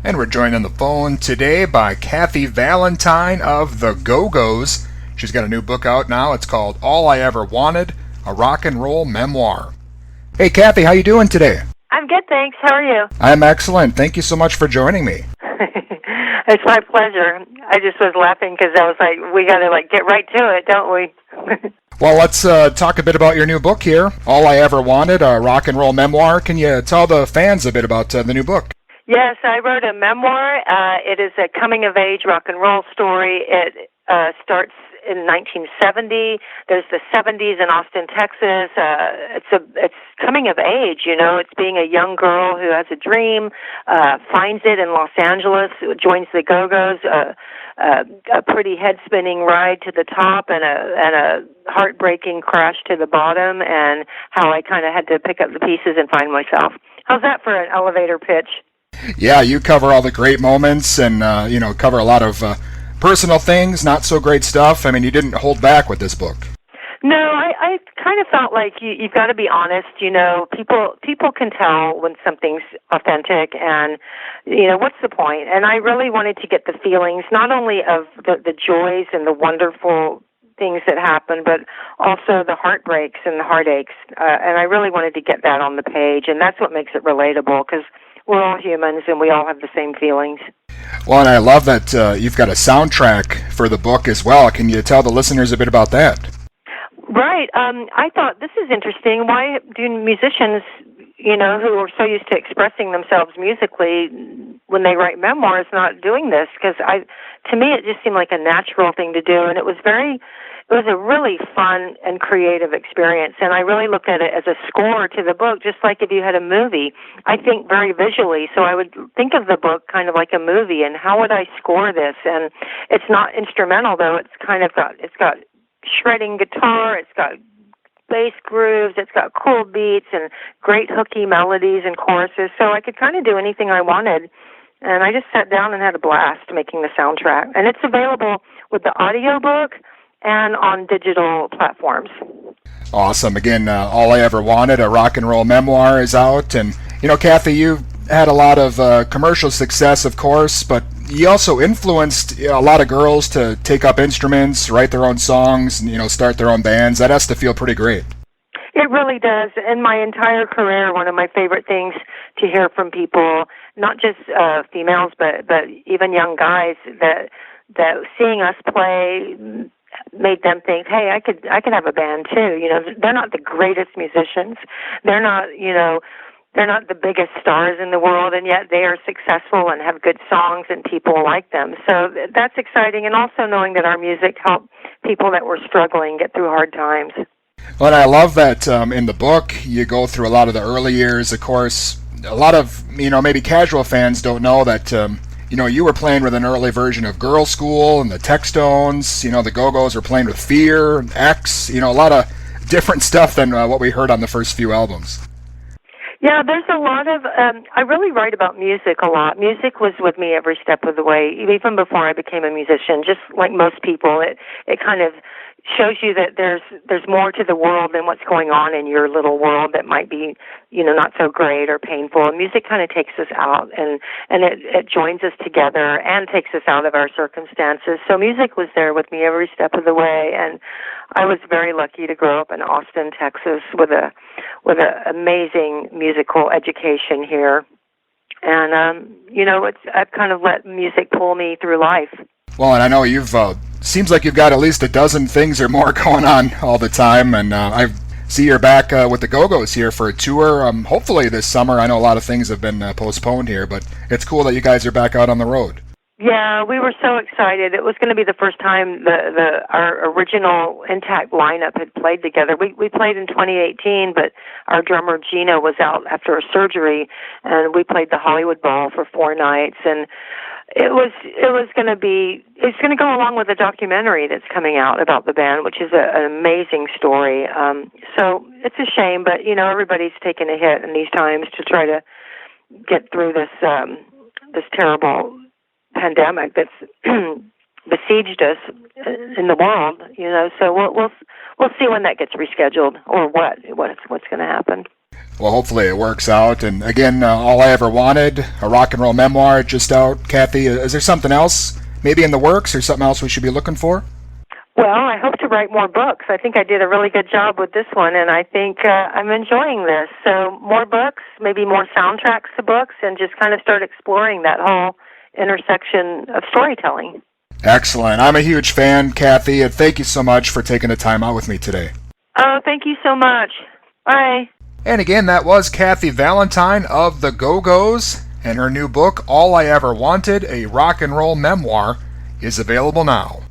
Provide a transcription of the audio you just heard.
And we're joined on the phone today by Kathy Valentine of The Go-Go's. She's got a new book out now. It's called All I Ever Wanted, a rock and roll memoir. Hey, Kathy, how you doing today? I'm good, thanks. How are you? I'm excellent. Thank you so much for joining me. It's my pleasure. I just was laughing because I was like, we got to get right to it, don't we? Well, let's talk a bit about your new book here, All I Ever Wanted, a rock and roll memoir. Can you tell the fans a bit about the new book? Yes, I wrote a memoir. It is a coming-of-age rock and roll story. It starts in 1970. There's the 70s in Austin, Texas. It's coming of age, you know. It's being a young girl who has a dream, finds it in Los Angeles, joins the Go-Go's, a pretty head-spinning ride to the top and a heartbreaking crash to the bottom, and how I kind of had to pick up the pieces and find myself. How's that for an elevator pitch? Yeah, you cover all the great moments and, cover a lot of personal things, not so great stuff. I mean, you didn't hold back with this book. No, I kind of felt like you've got to be honest. You know, people can tell when something's authentic, and what's the point? And I really wanted to get the feelings, not only of the joys and the wonderful things that happen, but also the heartbreaks and the heartaches. And I really wanted to get that on the page, and that's what makes it relatable, because we're all humans and we all have the same feelings. Well, and I love that you've got a soundtrack for the book as well. Can you tell the listeners a bit about that? Right. I thought, this is interesting. Why do musicians, who are so used to expressing themselves musically, when they write memoirs, not doing this? Because to me, it just seemed like a natural thing to do, and it was a really fun and creative experience, and I really looked at it as a score to the book, just like if you had a movie. I think very visually, so I would think of the book kind of like a movie, and how would I score this? And it's not instrumental, though. It's got shredding guitar, it's got bass grooves, it's got cool beats and great hooky melodies and choruses, so I could kind of do anything I wanted. And I just sat down and had a blast making the soundtrack. And it's available with the audiobook and on digital platforms. Awesome. Again, All I Ever Wanted, a rock and roll memoir, is out. And, Kathy, you've had a lot of commercial success, of course, but you also influenced a lot of girls to take up instruments, write their own songs, and, start their own bands. That has to feel pretty great. It really does. In my entire career, one of my favorite things to hear from people, not just females, but even young guys, that seeing us play made them think, hey, I could have a band too. They're not the greatest musicians. They're not the biggest stars in the world, and yet they are successful and have good songs and people like them. So that's exciting, and also knowing that our music helped people that were struggling get through hard times. Well, and I love that in the book you go through a lot of the early years. Of course, a lot of, maybe casual fans don't know that you were playing with an early version of Girl School and the Textones. The Go-Go's were playing with Fear, X, a lot of different stuff than what we heard on the first few albums. Yeah, there's a lot of, I really write about music a lot. Music was with me every step of the way, even before I became a musician. Just like most people, it kind of shows you that there's more to the world than what's going on in your little world that might be, not so great or painful. And music kind of takes us out, and it joins us together and takes us out of our circumstances. So music was there with me every step of the way, and I was very lucky to grow up in Austin, Texas, with a amazing musical education here. And I've kind of let music pull me through life. Well, and I know you've seems like you've got at least a dozen things or more going on all the time, and I see you're back with the Go-Go's here for a tour, hopefully this summer. I know a lot of things have been postponed here, but it's cool that you guys are back out on the road. Yeah, we were so excited. It was going to be the first time our original intact lineup had played together. We played in 2018, but our drummer Gina was out after a surgery, and we played the Hollywood Bowl for 4 nights, and it's going to go along with a documentary that's coming out about the band, which is an amazing story. So it's a shame, but everybody's taken a hit in these times to try to get through this terrible pandemic that's besieged us in the world. So we'll see when that gets rescheduled or what's going to happen. Well, hopefully it works out. And again, All I Ever Wanted, a rock and roll memoir just out. Kathy, is there something else maybe in the works or something else we should be looking for? Well, I hope to write more books. I think I did a really good job with this one, and I think I'm enjoying this. So more books, maybe more soundtracks to books, and just kind of start exploring that whole intersection of storytelling. Excellent. I'm a huge fan, Kathy, and thank you so much for taking the time out with me today. Oh, thank you so much. Bye. And again, that was Kathy Valentine of the Go-Go's, and her new book, All I Ever Wanted, a rock and roll memoir, is available now.